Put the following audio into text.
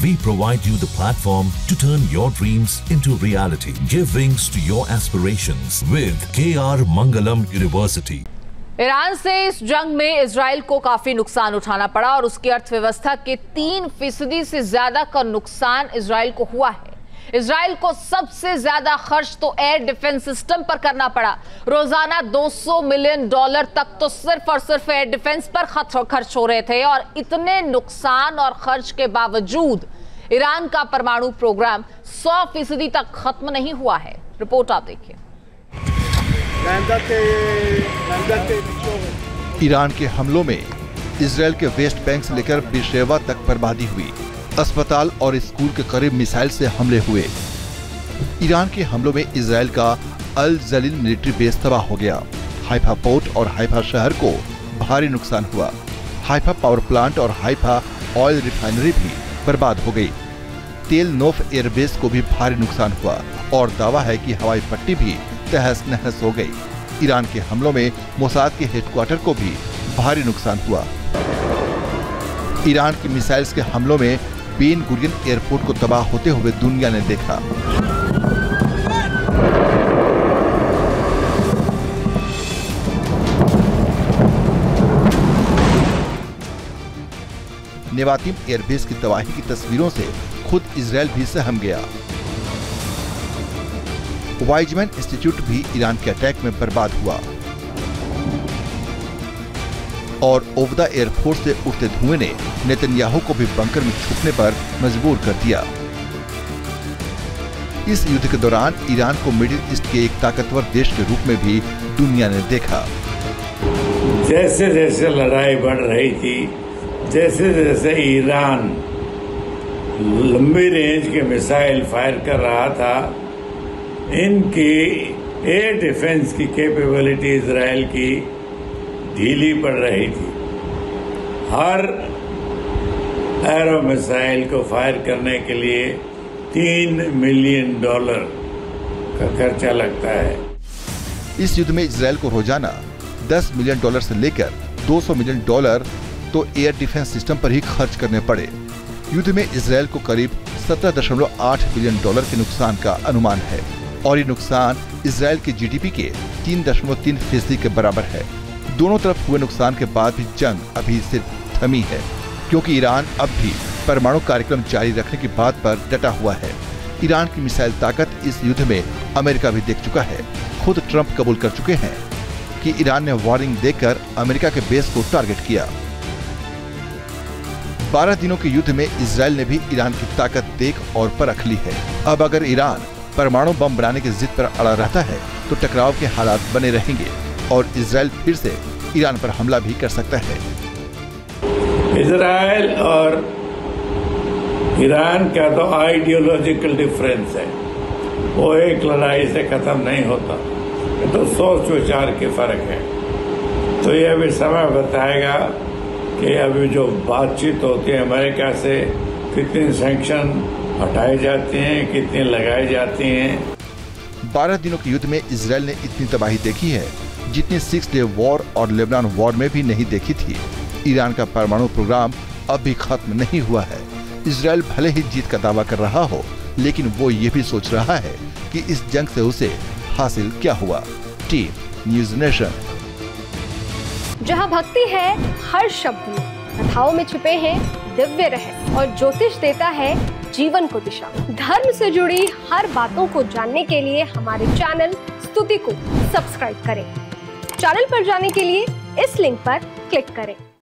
We provide you the platform to turn your dreams into reality. Give wings to your aspirations with KR Mangalam University. Iran से इस जंग में Israel को काफी नुकसान उठाना पड़ा और उसकी अर्थव्यवस्था के 3% से ज्यादा का नुकसान इजराइल को हुआ है। इजराइल को सबसे ज्यादा खर्च तो एयर डिफेंस सिस्टम पर करना पड़ा। रोजाना $200 मिलियन तक तो सिर्फ और सिर्फ एयर डिफेंस पर खर्च हो रहे थे और इतने नुकसान और खर्च के बावजूद ईरान का परमाणु प्रोग्राम 100% तक खत्म नहीं हुआ है। रिपोर्ट आप देखिए। ईरान के हमलों में इजराइल के वेस्ट बैंक से लेकर बेरशेवा तक बर्बादी हुई। अस्पताल और स्कूल के करीब मिसाइल से हमले हुए। ईरान के हमलों में इजराइल का अल जलील मिलिट्री बेस तबाह हो गया। हाइफा पोर्ट और हाइफा शहर को भारी नुकसान हुआ। हाइफा पावर प्लांट और हाइफा ऑयल रिफाइनरी भी बर्बाद हो गई। तेल नोफ एयरबेस को भी भारी नुकसान हुआ और दावा है कि हवाई पट्टी भी तहस नहस हो गई। ईरान के हमलों में मोसाद के हेडक्वार्टर को भी भारी नुकसान हुआ। ईरान की मिसाइल्स के हमलों में बेन गुरियन एयरपोर्ट को तबाह होते हुए दुनिया ने देखा। नेवातिम एयरबेस की तबाही की तस्वीरों से खुद इजराइल भी सहम गया। वाइजमैन इंस्टीट्यूट भी ईरान के अटैक में बर्बाद हुआ और ओवदा एयरफोर्स से उठते धुएं ने नेतन्याहू को भी बंकर में छुपने पर मजबूर कर दिया। इस युद्ध के दौरान ईरान को मिडिल ईस्ट के एक ताकतवर देश के रूप में भी दुनिया ने देखा। जैसे जैसे लड़ाई बढ़ रही थी, जैसे जैसे ईरान लंबी रेंज के मिसाइल फायर कर रहा था, इनकी एयर डिफेंस की कैपेबिलिटी इजराइल की ढीली पड़ रही थी। हर एरो मिसाइल को फायर करने के लिए $3 मिलियन का खर्चा लगता है। इस युद्ध में इजराइल को रोजाना $10 मिलियन से लेकर $200 मिलियन तो एयर डिफेंस सिस्टम पर ही खर्च करने पड़े। युद्ध में इजराइल को करीब $17.8 बिलियन के नुकसान का अनुमान है और ये नुकसान इजराइल के जीडीपी के 3.3% के बराबर है। दोनों तरफ हुए नुकसान के बाद भी जंग अभी सिर्फ थमी है, क्योंकि ईरान अब भी परमाणु कार्यक्रम जारी रखने की बात पर डटा हुआ है। ईरान की मिसाइल ताकत इस युद्ध में अमेरिका भी देख चुका है। खुद ट्रंप कबूल कर चुके हैं कि ईरान ने वार्निंग देकर अमेरिका के बेस को टारगेट किया। 12 दिनों के युद्ध में इजराइल ने भी ईरान की ताकत देख और परख ली है। अब अगर ईरान परमाणु बम बनाने की जिद पर अड़ा रहता है तो टकराव के हालात बने रहेंगे और इजराइल फिर से ईरान पर हमला भी कर सकता है। इजराइल और ईरान का तो आइडियोलॉजिकल डिफरेंस है, वो एक लड़ाई से खत्म नहीं होता, ये तो सोच विचार के फर्क है। तो ये अभी समय बताएगा कि अभी जो बातचीत होती है अमेरिका से, कितने सैंक्शन हटाए जाते हैं, कितने लगाए जाते हैं। 12 दिनों के युद्ध में इजराइल ने इतनी तबाही देखी है जितनी 6 डे वॉर और लेबनान वॉर में भी नहीं देखी थी। ईरान का परमाणु प्रोग्राम अब भी खत्म नहीं हुआ है। इजराइल भले ही जीत का दावा कर रहा हो, लेकिन वो ये भी सोच रहा है कि इस जंग से उसे हासिल क्या हुआ। Team news nation. जहाँ भक्ति है हर शब्द में, कथाओं में छुपे हैं दिव्य रहस्य और ज्योतिष देता है जीवन को दिशा। धर्म से जुड़ी हर बातों को जानने के लिए हमारे चैनल स्तुति को सब्सक्राइब करें। चैनल पर जाने के लिए इस लिंक पर क्लिक करें।